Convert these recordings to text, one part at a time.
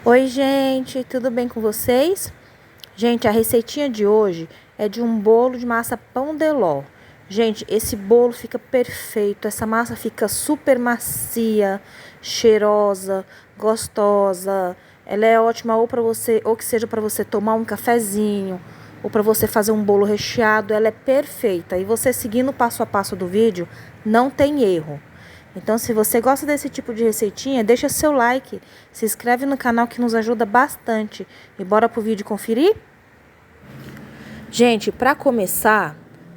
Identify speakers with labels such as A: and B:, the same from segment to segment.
A: Oi, gente, tudo bem com vocês? Gente, a receitinha de hoje é de um bolo de massa pão de ló. Gente, esse bolo fica perfeito, essa massa fica super macia, cheirosa, gostosa. Ela é ótima ou para você, ou que seja para você tomar um cafezinho, ou para você fazer um bolo recheado, ela é perfeita. E você seguindo o passo a passo do vídeo, não tem erro. Então, se você gosta desse tipo de receitinha, deixa seu like, se inscreve no canal que nos ajuda bastante. E bora pro vídeo conferir? Gente, para começar,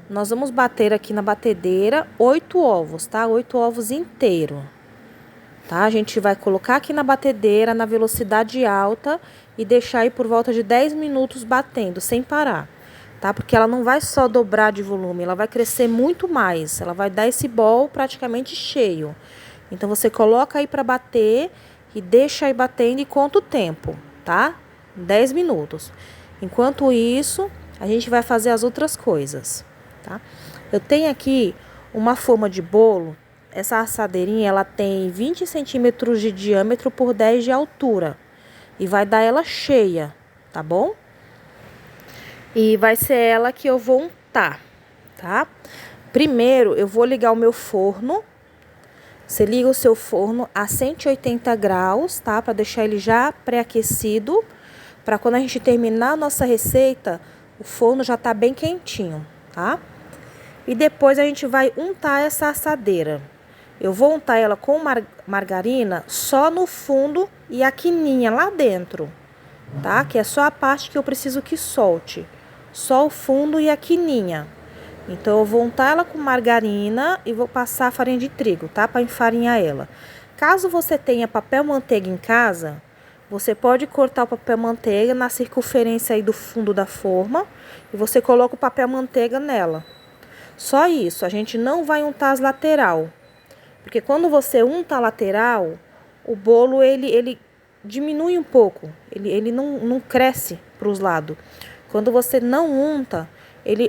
A: nós vamos bater aqui na batedeira 8 ovos, tá? 8 ovos inteiros, tá? A gente vai colocar aqui na batedeira na velocidade alta e deixar aí por volta de 10 minutos batendo, sem parar, tá? Porque ela não vai só dobrar de volume, ela vai crescer muito mais. Ela vai dar esse bol praticamente cheio. Então, você coloca aí para bater e deixa aí batendo e conta o tempo, tá? 10 minutos. Enquanto isso, a gente vai fazer as outras coisas, tá? Eu tenho aqui uma forma de bolo. Essa assadeirinha, ela tem 20 centímetros de diâmetro por 10 de altura. E vai dar ela cheia, tá bom? E vai ser ela que eu vou untar, tá? Primeiro, eu vou ligar o meu forno. Você liga o seu forno a 180 graus, tá? Para deixar ele já pré-aquecido. Para quando a gente terminar a nossa receita, o forno já tá bem quentinho, tá? E depois a gente vai untar essa assadeira. Eu vou untar ela com margarina só no fundo e a quininha lá dentro, tá? Que é só a parte que eu preciso que solte. Só o fundo e a quininha. Então, eu vou untar ela com margarina e vou passar a farinha de trigo, tá? Para enfarinhar ela. Caso você tenha papel manteiga em casa, você pode cortar o papel manteiga na circunferência aí do fundo da forma e você coloca o papel manteiga nela. Só isso, a gente não vai untar as lateral. Porque quando você unta a lateral, o bolo ele diminui um pouco, ele não cresce para os lados. Quando você não unta,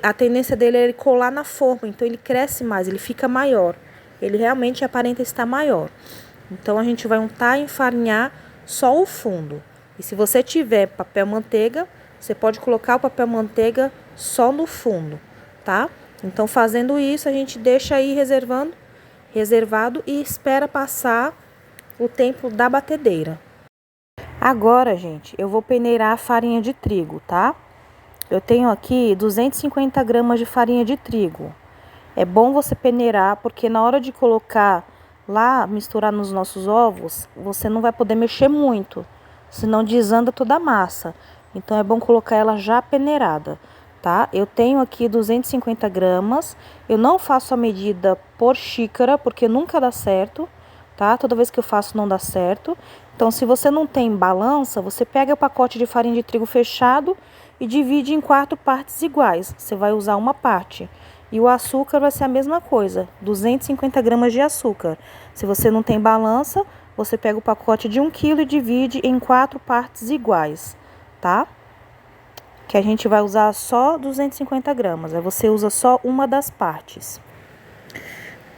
A: a tendência dele é ele colar na forma, então ele cresce mais, ele fica maior. Ele realmente aparenta estar maior. Então, a gente vai untar e enfarinhar só o fundo. E se você tiver papel manteiga, você pode colocar o papel manteiga só no fundo, tá? Então, fazendo isso, a gente deixa aí reservado e espera passar o tempo da batedeira. Agora, gente, eu vou peneirar a farinha de trigo, tá? Eu tenho aqui 250 gramas de farinha de trigo. É bom você peneirar, porque na hora de colocar lá, misturar nos nossos ovos, você não vai poder mexer muito, senão desanda toda a massa. Então, é bom colocar ela já peneirada, tá? Eu tenho aqui 250 gramas. Eu não faço a medida por xícara, porque nunca dá certo, tá? Toda vez que eu faço não dá certo. Então, se você não tem balança, você pega o pacote de farinha de trigo fechado e divide em 4 partes iguais. Você vai usar uma parte. E o açúcar vai ser a mesma coisa, 250 gramas de açúcar. Se você não tem balança, você pega o pacote de 1 quilo e divide em 4 partes iguais, tá? Que a gente vai usar só 250 gramas. Aí você usa só uma das partes.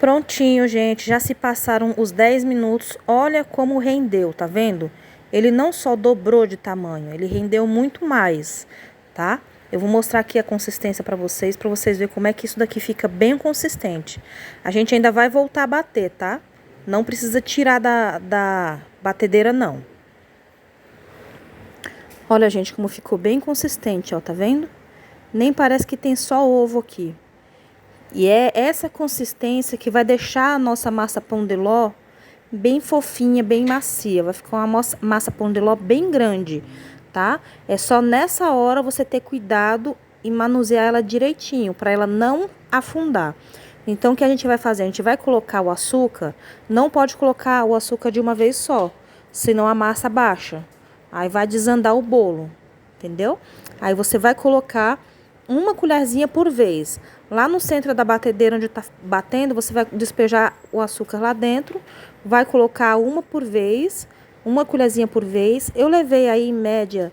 A: Prontinho, gente. Já se passaram os 10 minutos. Olha como rendeu, tá vendo? Ele não só dobrou de tamanho, ele rendeu muito mais, tá? Eu vou mostrar aqui a consistência para vocês verem como é que isso daqui fica bem consistente. A gente ainda vai voltar a bater, tá? Não precisa tirar da batedeira, não. Olha, gente, como ficou bem consistente, ó, tá vendo? Nem parece que tem só ovo aqui. E é essa consistência que vai deixar a nossa massa pão de ló bem fofinha, bem macia. Vai ficar uma massa pão de ló bem grande, tá? É só nessa hora você ter cuidado e manusear ela direitinho, para ela não afundar. Então, o que a gente vai fazer? A gente vai colocar o açúcar. Não pode colocar o açúcar de uma vez só, senão a massa baixa. Aí vai desandar o bolo, entendeu? Aí você vai colocar uma colherzinha por vez. Lá no centro da batedeira onde tá batendo, você vai despejar o açúcar lá dentro. Vai colocar uma por vez, uma colherzinha por vez. Eu levei aí, em média,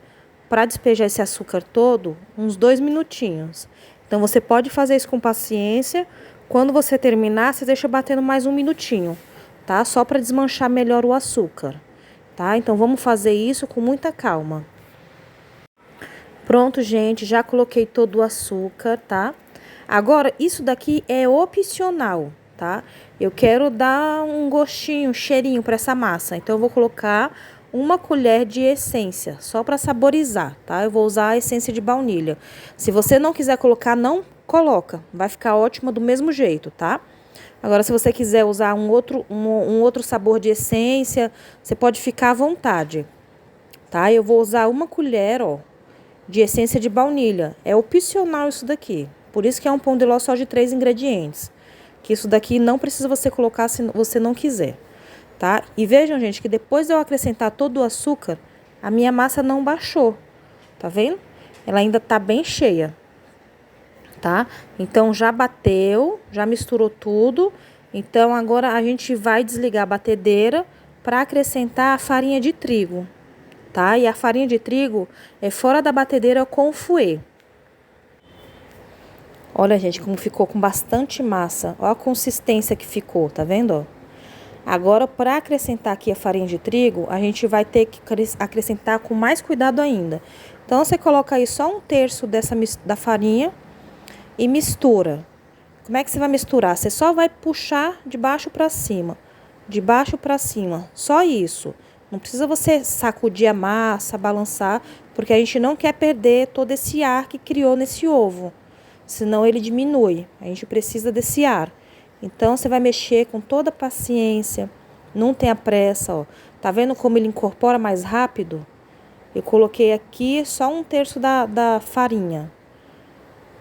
A: para despejar esse açúcar todo, uns 2 minutinhos. Então, você pode fazer isso com paciência. Quando você terminar, você deixa batendo mais 1 minutinho, tá? Só para desmanchar melhor o açúcar. tá? Então, vamos fazer isso com muita calma. Pronto, gente, já coloquei todo o açúcar, tá? Agora, isso daqui é opcional, tá? Eu quero dar um gostinho, um cheirinho para essa massa. Então, eu vou colocar 1 colher de essência, só para saborizar, tá? Eu vou usar a essência de baunilha. Se você não quiser colocar, não coloca. Vai ficar ótima do mesmo jeito, tá? Agora, se você quiser usar um outro sabor de essência, você pode ficar à vontade, tá? Eu vou usar 1 colher, ó, de essência de baunilha. É opcional isso daqui. Por isso que é um pão de ló só de 3 ingredientes. Que isso daqui não precisa você colocar se você não quiser, tá? E vejam, gente, que depois de eu acrescentar todo o açúcar, a minha massa não baixou. Tá vendo? Ela ainda tá bem cheia, tá? Então, já bateu, já misturou tudo. Então, agora a gente vai desligar a batedeira para acrescentar a farinha de trigo, tá? E a farinha de trigo é fora da batedeira com fouet. Olha, gente, como ficou com bastante massa. Olha a consistência que ficou, tá vendo? Agora, para acrescentar aqui a farinha de trigo, a gente vai ter que acrescentar com mais cuidado ainda. Então, você coloca aí só 1/3 da farinha e mistura. Como é que você vai misturar? Você só vai puxar de baixo para cima. De baixo para cima. Só isso. Não precisa você sacudir a massa, balançar, porque a gente não quer perder todo esse ar que criou nesse ovo. Senão ele diminui. A gente precisa desse ar. Então, você vai mexer com toda a paciência. Não tenha pressa, ó. Tá vendo como ele incorpora mais rápido? Eu coloquei aqui só 1/3 da farinha.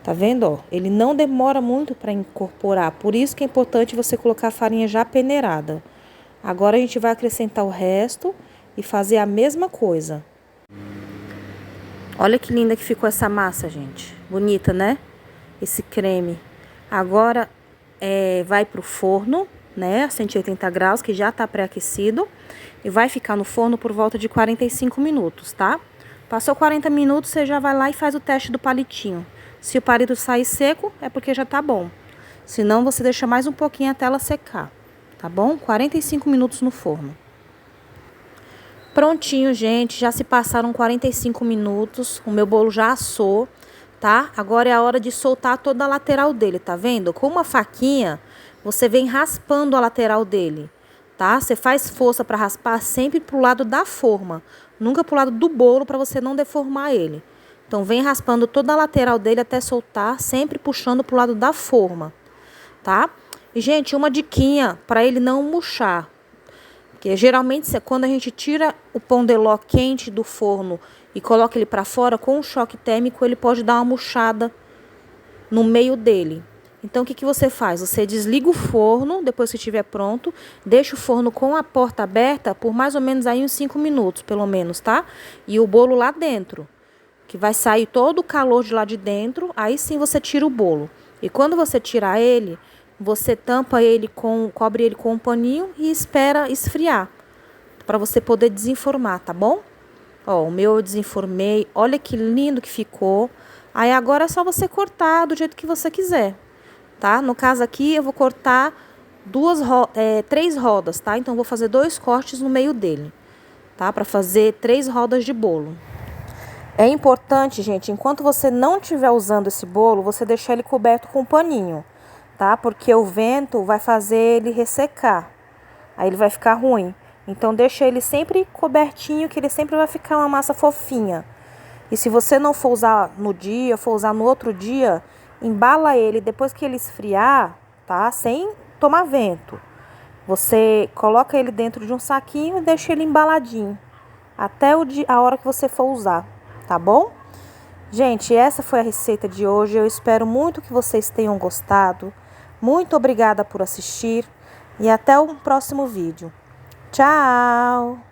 A: Tá vendo, ó? Ele não demora muito para incorporar. Por isso que é importante você colocar a farinha já peneirada. Agora, a gente vai acrescentar o resto e fazer a mesma coisa. Olha que linda que ficou essa massa, gente. Bonita, né? Esse creme. Agora, vai pro forno, né? A 180 graus, que já tá pré-aquecido. E vai ficar no forno por volta de 45 minutos, tá? Passou 40 minutos, você já vai lá e faz o teste do palitinho. Se o palito sair seco, é porque já tá bom. Se não, você deixa mais um pouquinho até ela secar, tá bom? 45 minutos no forno. Prontinho, gente. Já se passaram 45 minutos. O meu bolo já assou, tá? Agora é a hora de soltar toda a lateral dele, tá vendo? Com uma faquinha, você vem raspando a lateral dele, tá? Você faz força para raspar sempre pro lado da forma, nunca pro lado do bolo, para você não deformar ele. Então, vem raspando toda a lateral dele até soltar, sempre puxando pro lado da forma, tá? E, gente, uma diquinha para ele não murchar. Porque, geralmente, quando a gente tira o pão de ló quente do forno e coloca ele para fora, com o choque térmico, ele pode dar uma murchada no meio dele. Então, o que você faz? Você desliga o forno, depois que estiver pronto, deixa o forno com a porta aberta por mais ou menos aí uns 5 minutos, pelo menos, tá? E o bolo lá dentro, que vai sair todo o calor de lá de dentro, aí sim você tira o bolo. E quando você tirar ele, você tampa ele cobre ele com um paninho e espera esfriar, para você poder desenformar, tá bom? Ó, o meu eu desenformei, olha que lindo que ficou. Aí agora é só você cortar do jeito que você quiser, tá? No caso aqui eu vou cortar 3 rodas, tá? Então eu vou fazer 2 cortes no meio dele, tá? Para fazer 3 rodas de bolo. É importante, gente, enquanto você não estiver usando esse bolo, você deixar ele coberto com um paninho, tá? Porque o vento vai fazer ele ressecar. Aí ele vai ficar ruim. Então, deixa ele sempre cobertinho, que ele sempre vai ficar uma massa fofinha. E se você não for usar no dia, for usar no outro dia, embala ele depois que ele esfriar, tá? Sem tomar vento. Você coloca ele dentro de um saquinho e deixa ele embaladinho. Até a hora que você for usar, tá bom? Gente, essa foi a receita de hoje. Eu espero muito que vocês tenham gostado. Muito obrigada por assistir e até o próximo vídeo. Tchau!